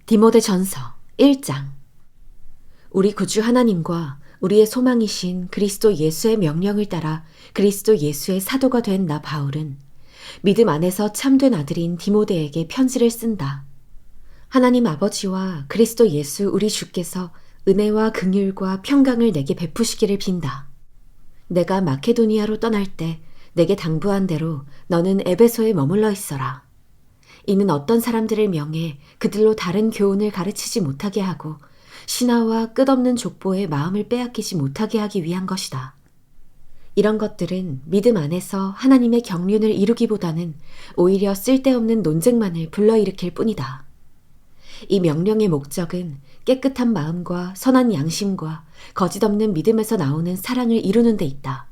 디모데전서 1장. 우리 구주 하나님과 우리의 소망이신 그리스도 예수의 명령을 따라 그리스도 예수의 사도가 된 나 바울은 믿음 안에서 참된 아들인 디모데에게 편지를 쓴다. 하나님 아버지와 그리스도 예수 우리 주께서 은혜와 긍휼과 평강을 내게 베푸시기를 빈다. 내가 마케도니아로 떠날 때 내게 당부한 대로 너는 에베소에 머물러 있어라. 이는 어떤 사람들을 명해 그들로 다른 교훈을 가르치지 못하게 하고 신하와 끝없는 족보의 마음을 빼앗기지 못하게 하기 위한 것이다. 이런 것들은 믿음 안에서 하나님의 경륜을 이루기보다는 오히려 쓸데없는 논쟁만을 불러일으킬 뿐이다. 이 명령의 목적은 깨끗한 마음과 선한 양심과 거짓 없는 믿음에서 나오는 사랑을 이루는 데 있다.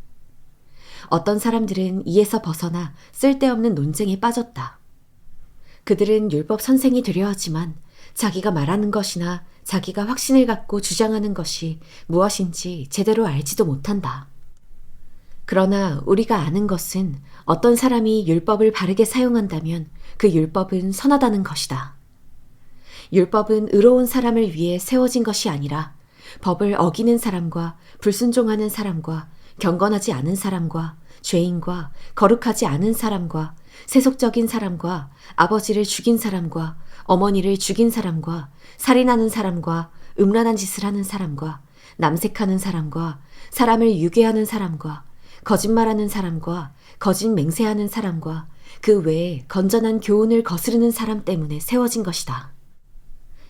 어떤 사람들은 이에서 벗어나 쓸데없는 논쟁에 빠졌다. 그들은 율법 선생이 되려 하지만 자기가 말하는 것이나 자기가 확신을 갖고 주장하는 것이 무엇인지 제대로 알지도 못한다. 그러나 우리가 아는 것은 어떤 사람이 율법을 바르게 사용한다면 그 율법은 선하다는 것이다. 율법은 의로운 사람을 위해 세워진 것이 아니라 법을 어기는 사람과 불순종하는 사람과 경건하지 않은 사람과 죄인과 거룩하지 않은 사람과 세속적인 사람과 아버지를 죽인 사람과 어머니를 죽인 사람과 살인하는 사람과 음란한 짓을 하는 사람과 남색하는 사람과 사람을 유괴하는 사람과 거짓말하는 사람과 거짓 맹세하는 사람과 그 외에 건전한 교훈을 거스르는 사람 때문에 세워진 것이다.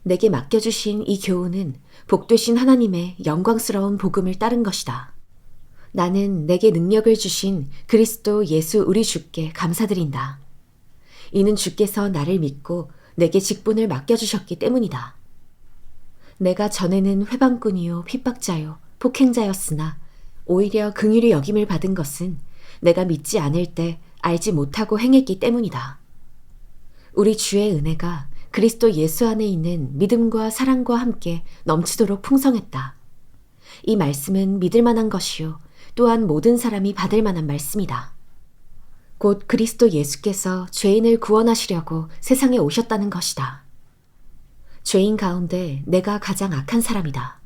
내게 맡겨주신 이 교훈은 복되신 하나님의 영광스러운 복음을 따른 것이다. 나는 내게 능력을 주신 그리스도 예수 우리 주께 감사드린다. 이는 주께서 나를 믿고 내게 직분을 맡겨주셨기 때문이다. 내가 전에는 회방꾼이요 핍박자요 폭행자였으나 오히려 긍휼히 여김을 받은 것은 내가 믿지 않을 때 알지 못하고 행했기 때문이다. 우리 주의 은혜가 그리스도 예수 안에 있는 믿음과 사랑과 함께 넘치도록 풍성했다. 이 말씀은 믿을 만한 것이요 또한 모든 사람이 받을 만한 말씀이다. 곧 그리스도 예수께서 죄인을 구원하시려고 세상에 오셨다는 것이다. 죄인 가운데 내가 가장 악한 사람이다.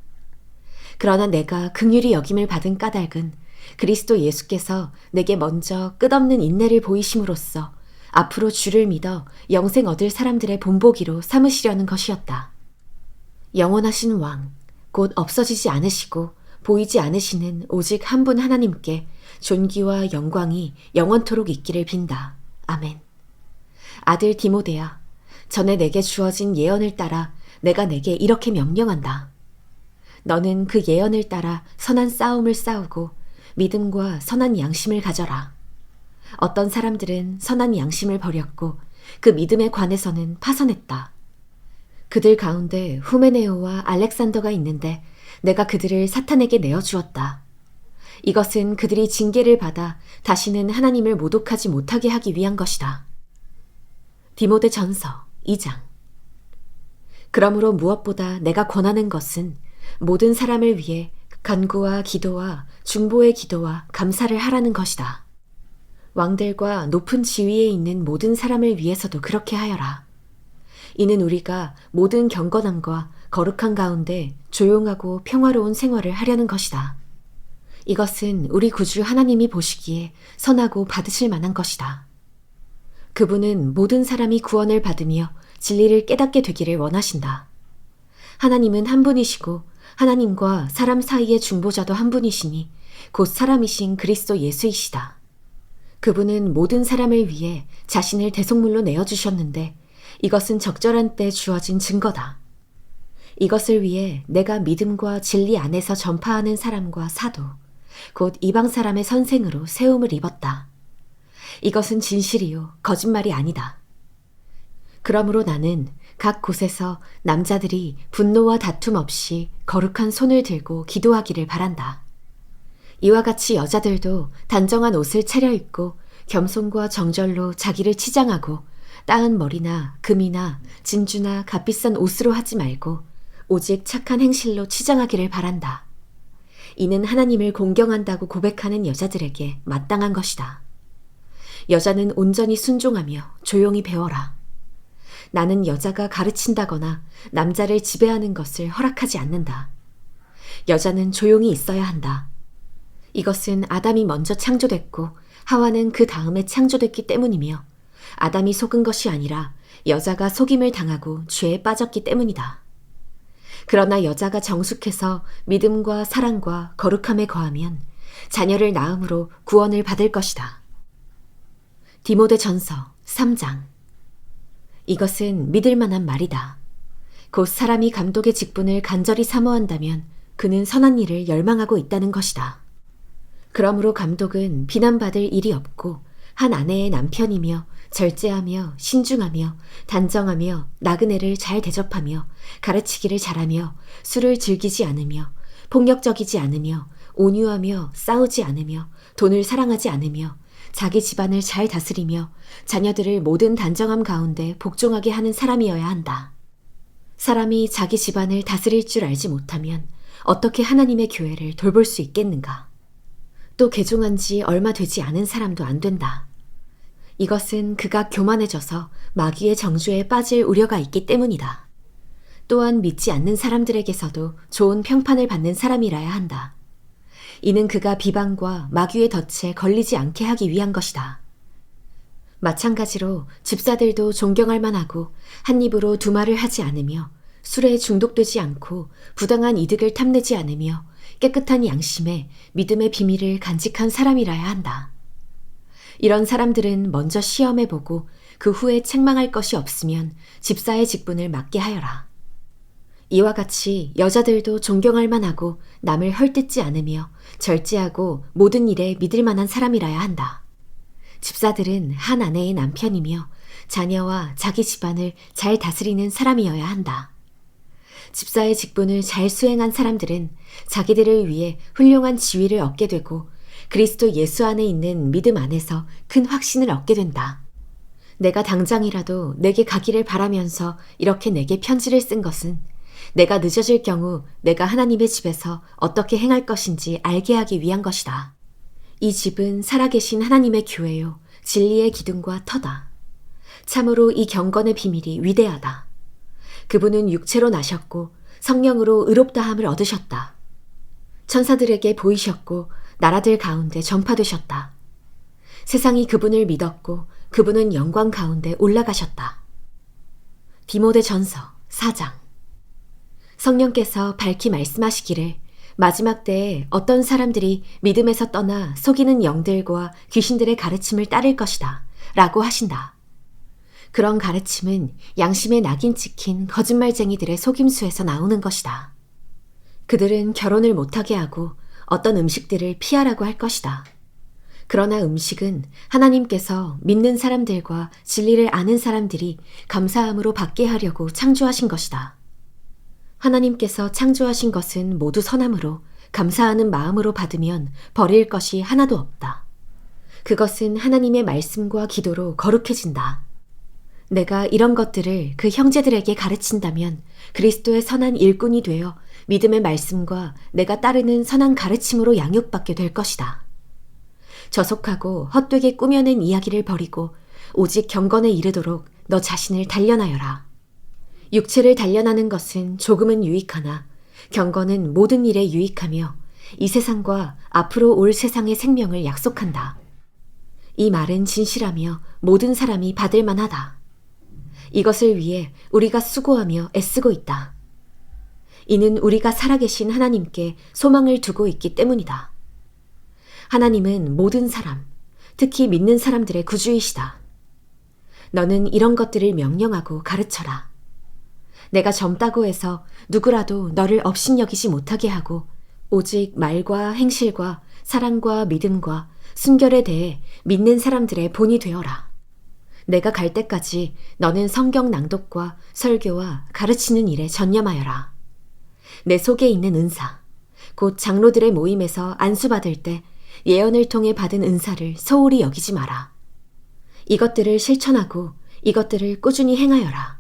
그러나 내가 긍휼히 여김을 받은 까닭은 그리스도 예수께서 내게 먼저 끝없는 인내를 보이심으로써 앞으로 주를 믿어 영생 얻을 사람들의 본보기로 삼으시려는 것이었다. 영원하신 왕, 곧 없어지지 않으시고 보이지 않으시는 오직 한 분 하나님께 존귀와 영광이 영원토록 있기를 빈다. 아멘. 아들 디모데야, 전에 내게 주어진 예언을 따라 내가 내게 이렇게 명령한다. 너는 그 예언을 따라 선한 싸움을 싸우고 믿음과 선한 양심을 가져라. 어떤 사람들은 선한 양심을 버렸고 그 믿음에 관해서는 파선했다. 그들 가운데 후메네오와 알렉산더가 있는데 내가 그들을 사탄에게 내어주었다. 이것은 그들이 징계를 받아 다시는 하나님을 모독하지 못하게 하기 위한 것이다. 디모데전서 2장. 그러므로 무엇보다 내가 권하는 것은 모든 사람을 위해 간구와 기도와 중보의 기도와 감사를 하라는 것이다. 왕들과 높은 지위에 있는 모든 사람을 위해서도 그렇게 하여라. 이는 우리가 모든 경건함과 거룩한 가운데 조용하고 평화로운 생활을 하려는 것이다. 이것은 우리 구주 하나님이 보시기에 선하고 받으실 만한 것이다. 그분은 모든 사람이 구원을 받으며 진리를 깨닫게 되기를 원하신다. 하나님은 한 분이시고 하나님과 사람 사이의 중보자도 한 분이시니 곧 사람이신 그리스도 예수이시다. 그분은 모든 사람을 위해 자신을 대속물로 내어주셨는데 이것은 적절한 때 주어진 증거다. 이것을 위해 내가 믿음과 진리 안에서 전파하는 사람과 사도, 곧 이방 사람의 선생으로 세움을 입었다. 이것은 진실이요 거짓말이 아니다. 그러므로 나는 각 곳에서 남자들이 분노와 다툼 없이 거룩한 손을 들고 기도하기를 바란다. 이와 같이 여자들도 단정한 옷을 차려입고 겸손과 정절로 자기를 치장하고 따은 머리나 금이나 진주나 값비싼 옷으로 하지 말고 오직 착한 행실로 치장하기를 바란다. 이는 하나님을 공경한다고 고백하는 여자들에게 마땅한 것이다. 여자는 온전히 순종하며 조용히 배워라. 나는 여자가 가르친다거나 남자를 지배하는 것을 허락하지 않는다. 여자는 조용히 있어야 한다. 이것은 아담이 먼저 창조됐고 하와는 그 다음에 창조됐기 때문이며 아담이 속은 것이 아니라 여자가 속임을 당하고 죄에 빠졌기 때문이다. 그러나 여자가 정숙해서 믿음과 사랑과 거룩함에 거하면 자녀를 낳음으로 구원을 받을 것이다. 디모데전서 3장. 이것은 믿을 만한 말이다. 곧 사람이 감독의 직분을 간절히 사모한다면 그는 선한 일을 열망하고 있다는 것이다. 그러므로 감독은 비난받을 일이 없고 한 아내의 남편이며 절제하며 신중하며 단정하며 나그네를 잘 대접하며 가르치기를 잘하며 술을 즐기지 않으며 폭력적이지 않으며 온유하며 싸우지 않으며 돈을 사랑하지 않으며 자기 집안을 잘 다스리며 자녀들을 모든 단정함 가운데 복종하게 하는 사람이어야 한다. 사람이 자기 집안을 다스릴 줄 알지 못하면 어떻게 하나님의 교회를 돌볼 수 있겠는가? 또 개종한 지 얼마 되지 않은 사람도 안 된다. 이것은 그가 교만해져서 마귀의 정죄에 빠질 우려가 있기 때문이다. 또한 믿지 않는 사람들에게서도 좋은 평판을 받는 사람이라야 한다. 이는 그가 비방과 마귀의 덫에 걸리지 않게 하기 위한 것이다. 마찬가지로 집사들도 존경할 만하고 한 입으로 두 말을 하지 않으며 술에 중독되지 않고 부당한 이득을 탐내지 않으며 깨끗한 양심에 믿음의 비밀을 간직한 사람이라야 한다. 이런 사람들은 먼저 시험해보고 그 후에 책망할 것이 없으면 집사의 직분을 맡게 하여라. 이와 같이 여자들도 존경할 만하고 남을 헐뜯지 않으며 절제하고 모든 일에 믿을 만한 사람이라야 한다. 집사들은 한 아내의 남편이며 자녀와 자기 집안을 잘 다스리는 사람이어야 한다. 집사의 직분을 잘 수행한 사람들은 자기들을 위해 훌륭한 지위를 얻게 되고 그리스도 예수 안에 있는 믿음 안에서 큰 확신을 얻게 된다. 내가 당장이라도 내게 가기를 바라면서 이렇게 내게 편지를 쓴 것은 내가 늦어질 경우 내가 하나님의 집에서 어떻게 행할 것인지 알게 하기 위한 것이다. 이 집은 살아계신 하나님의 교회요 진리의 기둥과 터다. 참으로 이 경건의 비밀이 위대하다. 그분은 육체로 나셨고 성령으로 의롭다함을 얻으셨다. 천사들에게 보이셨고 나라들 가운데 전파되셨다. 세상이 그분을 믿었고 그분은 영광 가운데 올라가셨다. 디모데전서 4장. 성령께서 밝히 말씀하시기를 마지막 때에 어떤 사람들이 믿음에서 떠나 속이는 영들과 귀신들의 가르침을 따를 것이다 라고 하신다. 그런 가르침은 양심에 낙인 찍힌 거짓말쟁이들의 속임수에서 나오는 것이다. 그들은 결혼을 못하게 하고 어떤 음식들을 피하라고 할 것이다. 그러나 음식은 하나님께서 믿는 사람들과 진리를 아는 사람들이 감사함으로 받게 하려고 창조하신 것이다. 하나님께서 창조하신 것은 모두 선함으로 감사하는 마음으로 받으면 버릴 것이 하나도 없다. 그것은 하나님의 말씀과 기도로 거룩해진다. 내가 이런 것들을 그 형제들에게 가르친다면 그리스도의 선한 일꾼이 되어 믿음의 말씀과 내가 따르는 선한 가르침으로 양육받게 될 것이다. 저속하고 헛되게 꾸며낸 이야기를 버리고 오직 경건에 이르도록 너 자신을 단련하여라. 육체를 단련하는 것은 조금은 유익하나 경건은 모든 일에 유익하며 이 세상과 앞으로 올 세상의 생명을 약속한다. 이 말은 진실하며 모든 사람이 받을 만하다. 이것을 위해 우리가 수고하며 애쓰고 있다. 이는 우리가 살아계신 하나님께 소망을 두고 있기 때문이다. 하나님은 모든 사람, 특히 믿는 사람들의 구주이시다. 너는 이런 것들을 명령하고 가르쳐라. 내가 젊다고 해서 누구라도 너를 업신여기지 못하게 하고 오직 말과 행실과 사랑과 믿음과 순결에 대해 믿는 사람들의 본이 되어라. 내가 갈 때까지 너는 성경 낭독과 설교와 가르치는 일에 전념하여라. 내 속에 있는 은사, 곧 장로들의 모임에서 안수받을 때 예언을 통해 받은 은사를 소홀히 여기지 마라. 이것들을 실천하고 이것들을 꾸준히 행하여라.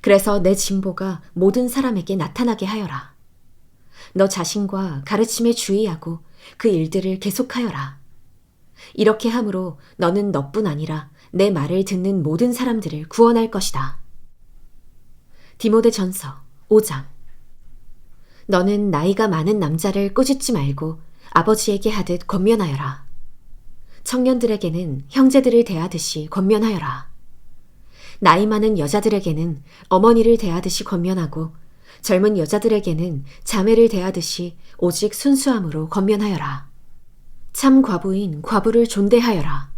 그래서 내 진보가 모든 사람에게 나타나게 하여라. 너 자신과 가르침에 주의하고 그 일들을 계속하여라. 이렇게 함으로 너는 너뿐 아니라 내 말을 듣는 모든 사람들을 구원할 것이다. 디모데전서 5장. 너는 나이가 많은 남자를 꾸짖지 말고 아버지에게 하듯 권면하여라. 청년들에게는 형제들을 대하듯이 권면하여라. 나이 많은 여자들에게는 어머니를 대하듯이 권면하고 젊은 여자들에게는 자매를 대하듯이 오직 순수함으로 권면하여라. 참 과부인 과부를 존대하여라.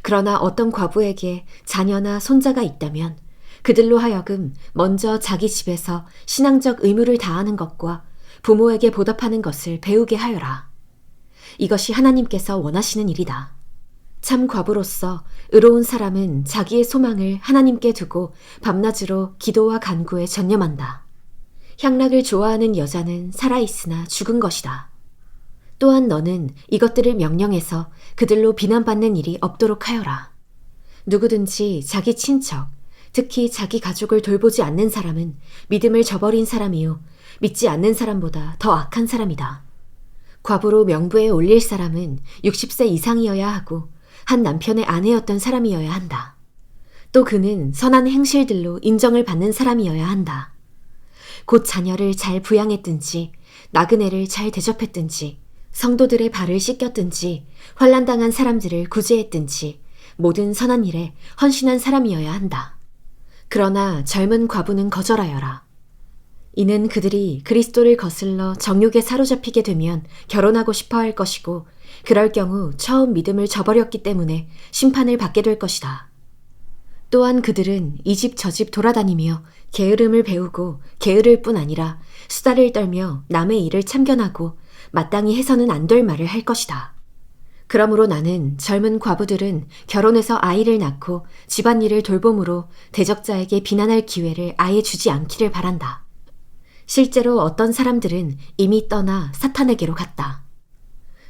그러나 어떤 과부에게 자녀나 손자가 있다면 그들로 하여금 먼저 자기 집에서 신앙적 의무를 다하는 것과 부모에게 보답하는 것을 배우게 하여라. 이것이 하나님께서 원하시는 일이다. 참 과부로서 의로운 사람은 자기의 소망을 하나님께 두고 밤낮으로 기도와 간구에 전념한다. 향락을 좋아하는 여자는 살아있으나 죽은 것이다. 또한 너는 이것들을 명령해서 그들로 비난받는 일이 없도록 하여라. 누구든지 자기 친척, 특히 자기 가족을 돌보지 않는 사람은 믿음을 저버린 사람이요 믿지 않는 사람보다 더 악한 사람이다. 과부로 명부에 올릴 사람은 60세 이상이어야 하고 한 남편의 아내였던 사람이어야 한다. 또 그는 선한 행실들로 인정을 받는 사람이어야 한다. 곧 자녀를 잘 부양했든지 나그네를 잘 대접했든지 성도들의 발을 씻겼든지 환난당한 사람들을 구제했든지 모든 선한 일에 헌신한 사람이어야 한다. 그러나 젊은 과부는 거절하여라. 이는 그들이 그리스도를 거슬러 정욕에 사로잡히게 되면 결혼하고 싶어 할 것이고 그럴 경우 처음 믿음을 저버렸기 때문에 심판을 받게 될 것이다. 또한 그들은 이 집 저 집 돌아다니며 게으름을 배우고 게으를 뿐 아니라 수다를 떨며 남의 일을 참견하고 마땅히 해서는 안 될 말을 할 것이다. 그러므로 나는 젊은 과부들은 결혼해서 아이를 낳고 집안일을 돌봄으로 대적자에게 비난할 기회를 아예 주지 않기를 바란다. 실제로 어떤 사람들은 이미 떠나 사탄에게로 갔다.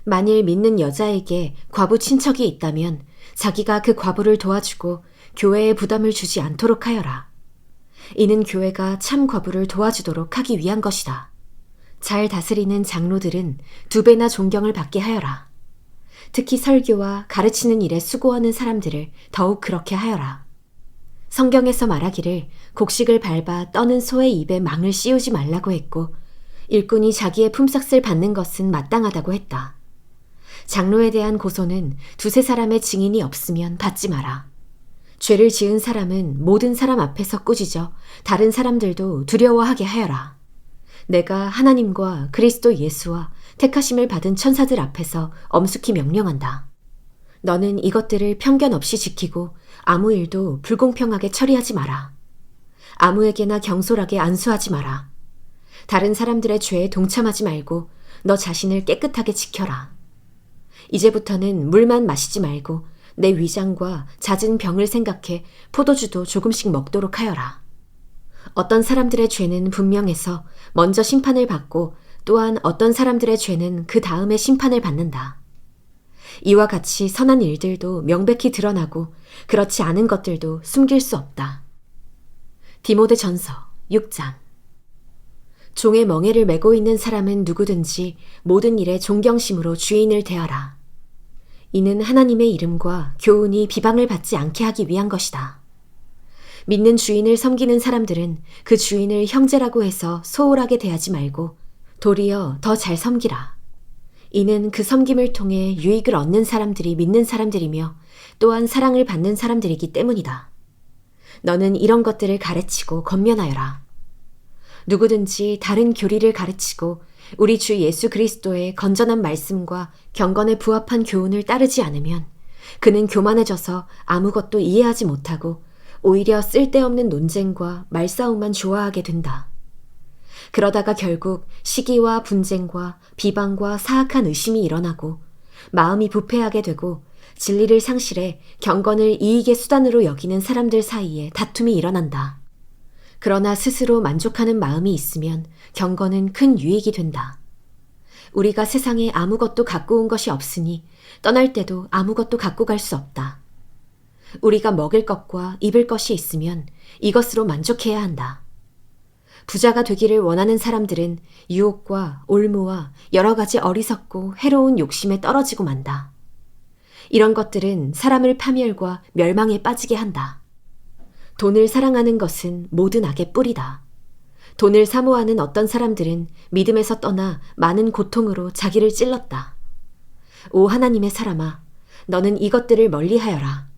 만일 믿는 여자에게 과부 친척이 있다면 자기가 그 과부를 도와주고 교회에 부담을 주지 않도록 하여라. 이는 교회가 참 과부를 도와주도록 하기 위한 것이다. 잘 다스리는 장로들은 2배나 존경을 받게 하여라. 특히 설교와 가르치는 일에 수고하는 사람들을 더욱 그렇게 하여라. 성경에서 말하기를 곡식을 밟아 떠는 소의 입에 망을 씌우지 말라고 했고 일꾼이 자기의 품삯을 받는 것은 마땅하다고 했다. 장로에 대한 고소는 2-3 사람의 증인이 없으면 받지 마라. 죄를 지은 사람은 모든 사람 앞에서 꾸짖어 다른 사람들도 두려워하게 하여라. 내가 하나님과 그리스도 예수와 택하심을 받은 천사들 앞에서 엄숙히 명령한다. 너는 이것들을 편견 없이 지키고 아무 일도 불공평하게 처리하지 마라. 아무에게나 경솔하게 안수하지 마라. 다른 사람들의 죄에 동참하지 말고 너 자신을 깨끗하게 지켜라. 이제부터는 물만 마시지 말고 내 위장과 잦은 병을 생각해 포도주도 조금씩 먹도록 하여라. 어떤 사람들의 죄는 분명해서 먼저 심판을 받고 또한 어떤 사람들의 죄는 그 다음에 심판을 받는다. 이와 같이 선한 일들도 명백히 드러나고 그렇지 않은 것들도 숨길 수 없다. 디모데전서 6장. 종의 멍에를 메고 있는 사람은 누구든지 모든 일에 존경심으로 주인을 대하라. 이는 하나님의 이름과 교훈이 비방을 받지 않게 하기 위한 것이다. 믿는 주인을 섬기는 사람들은 그 주인을 형제라고 해서 소홀하게 대하지 말고 도리어 더 잘 섬기라. 이는 그 섬김을 통해 유익을 얻는 사람들이 믿는 사람들이며 또한 사랑을 받는 사람들이기 때문이다. 너는 이런 것들을 가르치고 권면하여라. 누구든지 다른 교리를 가르치고 우리 주 예수 그리스도의 건전한 말씀과 경건에 부합한 교훈을 따르지 않으면 그는 교만해져서 아무것도 이해하지 못하고 오히려 쓸데없는 논쟁과 말싸움만 좋아하게 된다. 그러다가 결국 시기와 분쟁과 비방과 사악한 의심이 일어나고 마음이 부패하게 되고 진리를 상실해 경건을 이익의 수단으로 여기는 사람들 사이에 다툼이 일어난다. 그러나 스스로 만족하는 마음이 있으면 경건은 큰 유익이 된다. 우리가 세상에 아무것도 갖고 온 것이 없으니 떠날 때도 아무것도 갖고 갈 수 없다. 우리가 먹을 것과 입을 것이 있으면 이것으로 만족해야 한다. 부자가 되기를 원하는 사람들은 유혹과 올무와 여러 가지 어리석고 해로운 욕심에 떨어지고 만다. 이런 것들은 사람을 파멸과 멸망에 빠지게 한다. 돈을 사랑하는 것은 모든 악의 뿌리다. 돈을 사모하는 어떤 사람들은 믿음에서 떠나 많은 고통으로 자기를 찔렀다. 오 하나님의 사람아, 너는 이것들을 멀리하여라.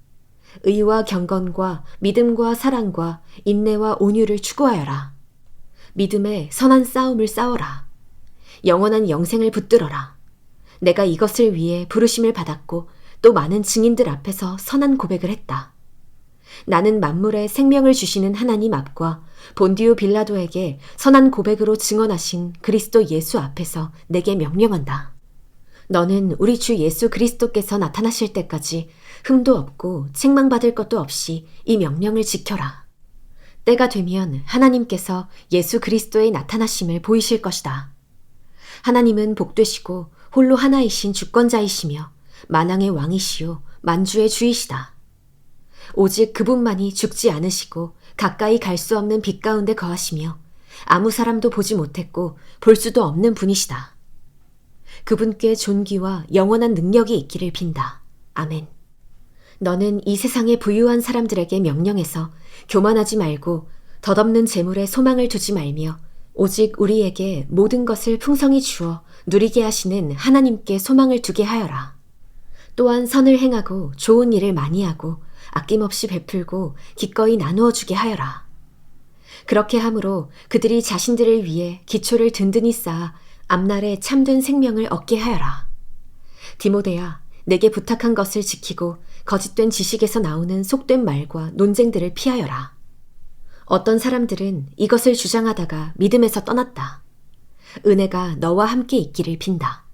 의와 경건과 믿음과 사랑과 인내와 온유를 추구하여라. 믿음의 선한 싸움을 싸워라. 영원한 영생을 붙들어라. 내가 이것을 위해 부르심을 받았고 또 많은 증인들 앞에서 선한 고백을 했다. 나는 만물에 생명을 주시는 하나님 앞과 본디오 빌라도에게 선한 고백으로 증언하신 그리스도 예수 앞에서 내게 명령한다. 너는 우리 주 예수 그리스도께서 나타나실 때까지 흠도 없고 책망받을 것도 없이 이 명령을 지켜라. 때가 되면 하나님께서 예수 그리스도의 나타나심을 보이실 것이다. 하나님은 복되시고 홀로 하나이신 주권자이시며 만왕의 왕이시요 만주의 주이시다. 오직 그분만이 죽지 않으시고 가까이 갈 수 없는 빛 가운데 거하시며 아무 사람도 보지 못했고 볼 수도 없는 분이시다. 그분께 존귀와 영원한 능력이 있기를 빈다. 아멘. 너는 이 세상의 부유한 사람들에게 명령해서 교만하지 말고 덧없는 재물에 소망을 두지 말며 오직 우리에게 모든 것을 풍성히 주어 누리게 하시는 하나님께 소망을 두게 하여라. 또한 선을 행하고 좋은 일을 많이 하고 아낌없이 베풀고 기꺼이 나누어 주게 하여라. 그렇게 함으로 그들이 자신들을 위해 기초를 든든히 쌓아 앞날에 참된 생명을 얻게 하여라. 디모데야, 내게 부탁한 것을 지키고 거짓된 지식에서 나오는 속된 말과 논쟁들을 피하여라. 어떤 사람들은 이것을 주장하다가 믿음에서 떠났다. 은혜가 너와 함께 있기를 빈다.